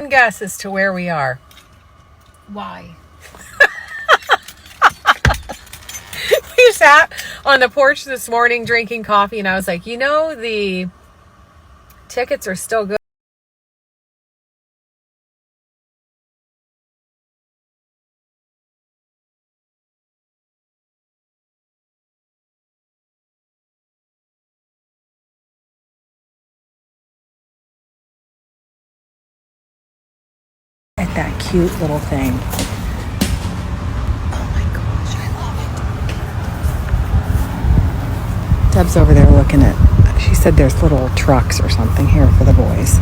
one guess as to where we are. Why? We sat on the porch this morning drinking coffee, and I was like, you know, the tickets are still good. At that cute little thing. Oh my gosh, I love it. Deb's over there looking at, she said there's little trucks or something here for the boys.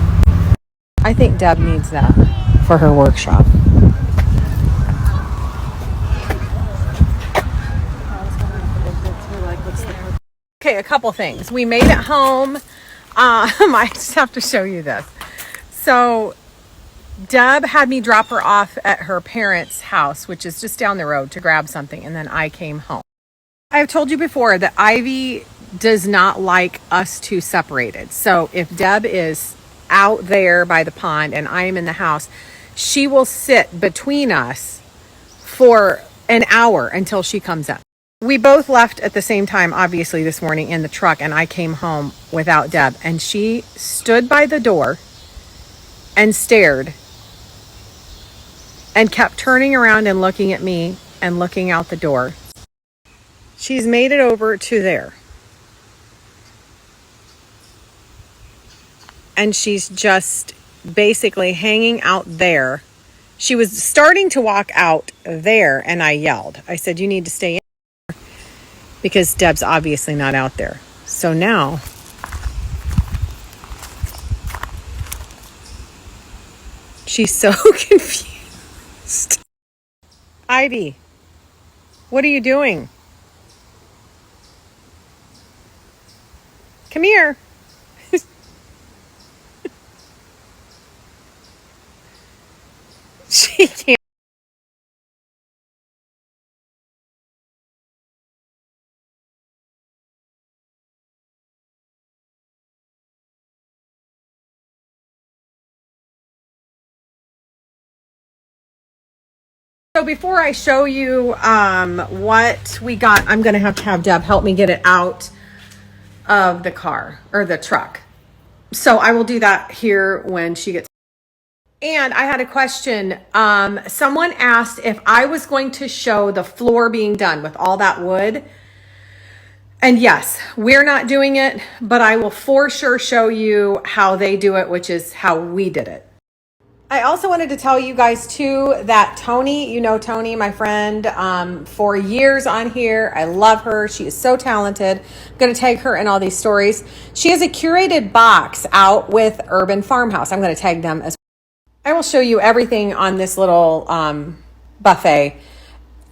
I think Deb needs that for her workshop. Okay, a couple things. We made it home. I just have to show you this. So Deb had me drop her off at her parents' house, which is just down the road, to grab something, and then I came home. I've told you before that Ivy does not like us two separated. So if Deb is out there by the pond and I am in the house, she will sit between us for an hour until she comes up. We both left at the same time, obviously, this morning in the truck, and I came home without Deb, and she stood by the door and stared and kept turning around and looking at me and looking out the door. She's made it over to there. And she's just basically hanging out there. She was starting to walk out there, and I yelled. I said, you need to stay in there, because Deb's obviously not out there. So now she's so confused. Ivy, what are you doing? Come here. She can't. So before I show you what we got, I'm going to have Deb help me get it out of the car or the truck. So I will do that here when she gets. And I had a question. Someone asked if I was going to show the floor being done with all that wood. And yes, we're not doing it, but I will for sure show you how they do it, which is how we did it. I also wanted to tell you guys too that Tony, you know Tony, my friend, for years on here. I love her. She is so talented. I'm going to tag her in all these stories. She has a curated box out with Urban Farmhouse. I'm going to tag them as well. I will show you everything on this little buffet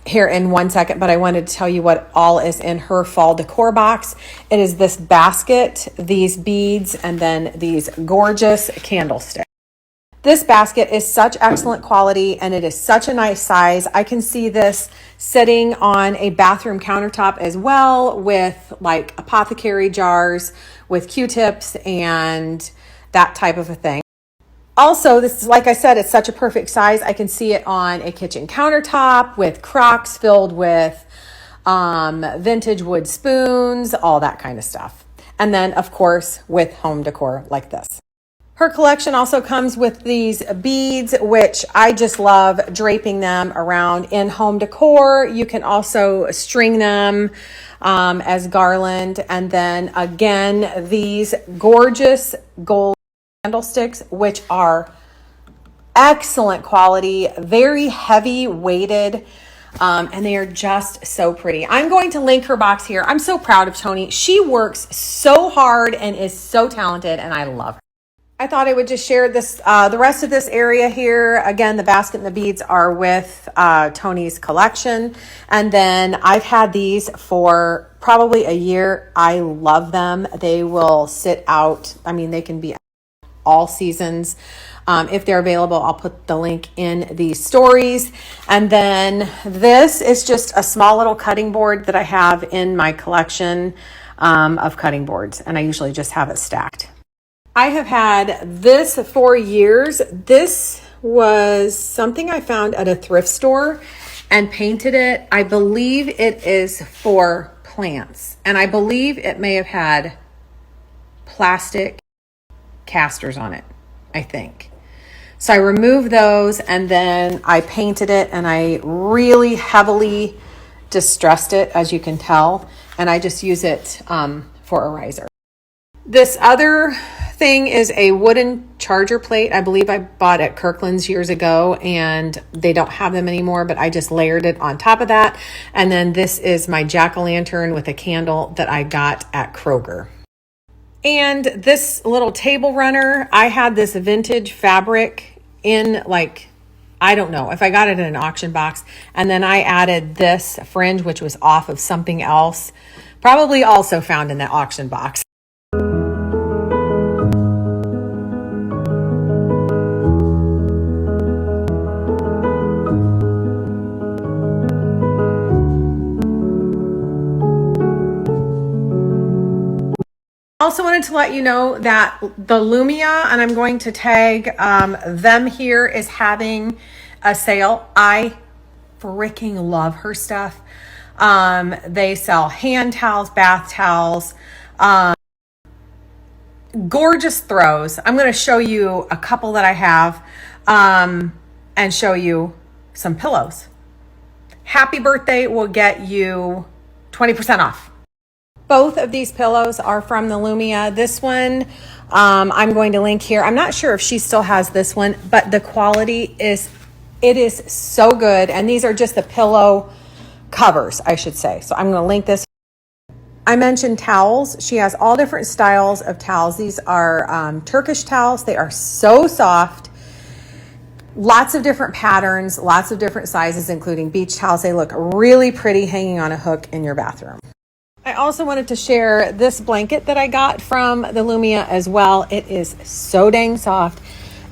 here in 1 second, but I wanted to tell you what all is in her fall decor box. It is this basket, these beads, and then these gorgeous candlesticks. This basket is such excellent quality, and it is such a nice size. I can see this sitting on a bathroom countertop as well, with like apothecary jars with Q-tips and that type of a thing. Also, this is, like I said, it's such a perfect size. I can see it on a kitchen countertop with crocks filled with vintage wood spoons, all that kind of stuff. And then, of course, with home decor like this. Her collection also comes with these beads, which I just love draping them around in home decor. You can also string them as garland. And then again, these gorgeous gold candlesticks, which are excellent quality, very heavy weighted, and they are just so pretty. I'm going to link her box here. I'm so proud of Tony. She works so hard and is so talented, and I love her. I thought I would just share this, the rest of this area here. Again, the basket and the beads are with Tony's collection. And then I've had these for probably a year. I love them. They will sit out. I mean, they can be all seasons. If they're available, I'll put the link in these stories. And then this is just a small little cutting board that I have in my collection of cutting boards. And I usually just have it stacked. I have had this for years. This was something I found at a thrift store and painted it. I believe it is for plants, and I believe it may have had plastic casters on it, I think. So I removed those and then I painted it, and I really heavily distressed it, as you can tell, and I just use it for a riser. This other thing is a wooden charger plate. I believe I bought at Kirkland's years ago, and they don't have them anymore, but I just layered it on top of that. And then this is my jack-o'-lantern with a candle that I got at Kroger. And this little table runner, I had this vintage fabric in, like, I don't know if I got it in an auction box. And then I added this fringe, which was off of something else, probably also found in that auction box. Also wanted to let you know that the Lumia, and I'm going to tag them here, is having a sale. I freaking love her stuff. They sell hand towels, bath towels, gorgeous throws. I'm going to show you a couple that I have and show you some pillows. Happy birthday will get you 20% off. Both of these pillows are from the Lumia. This one, I'm going to link here. I'm not sure if she still has this one, but the quality is so good. And these are just the pillow covers, I should say. So I'm going to link this. I mentioned towels. She has all different styles of towels. These are Turkish towels. They are so soft. Lots of different patterns, lots of different sizes, including beach towels. They look really pretty hanging on a hook in your bathroom. I also wanted to share this blanket that I got from the Lumia as well. It is so dang soft,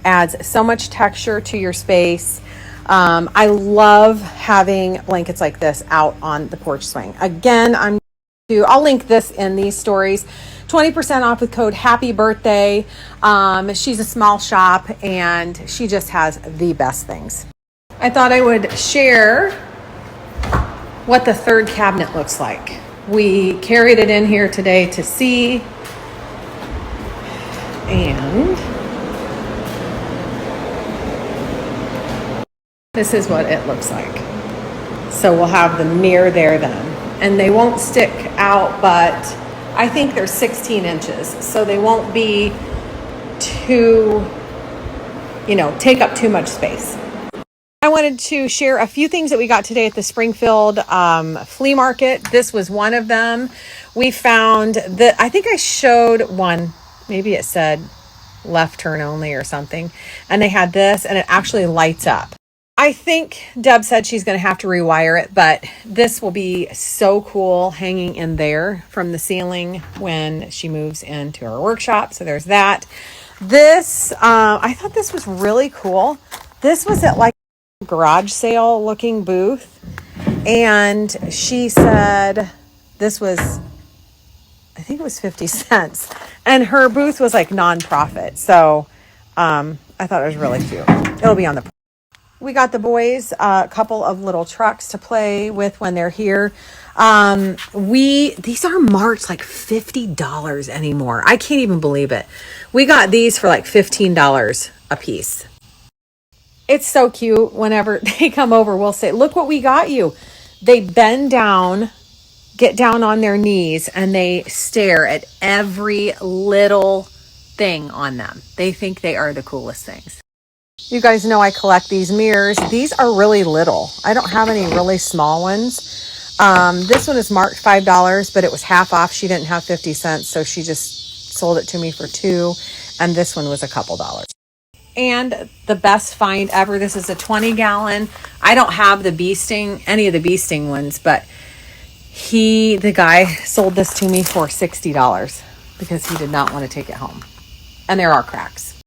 adds so much texture to your space. I love having blankets like this out on the porch swing. Again, I'll link this in these stories. 20% off with code Happy Birthday. She's a small shop and she just has the best things. I thought I would share what the third cabinet looks like. We carried it in here today to see, and this is what it looks like. So we'll have the mirror there then, and they won't stick out, but I think they're 16 inches, so they won't be too, take up too much space. I wanted to share a few things that we got today at the Springfield flea market. This was one of them. We found that, I think I showed one, maybe it said left turn only or something. And they had this, and it actually lights up. I think Deb said she's going to have to rewire it, but this will be so cool hanging in there from the ceiling when she moves into her workshop. So there's that. This, I thought this was really cool. This was at like garage sale looking booth, and she said this was, I think it was 50 cents, and her booth was like nonprofit. So I thought it was really cute. It'll be on the. We got the boys a couple of little trucks to play with when they're here. These are marked like $50 anymore. I can't even believe it. We got these for like $15 a piece. It's so cute. Whenever they come over, we'll say, look what we got you. They bend down, get down on their knees, and they stare at every little thing on them. They think they are the coolest things. You guys know I collect these mirrors. These are really little. I don't have any really small ones. This one is marked $5, but it was half off. She didn't have 50 cents, so she just sold it to me for $2. And this one was a couple dollars. And the best find ever. This is a 20-gallon. I don't have the bee sting, any of the bee sting ones, but the guy sold this to me for $60 because he did not want to take it home. And there are cracks.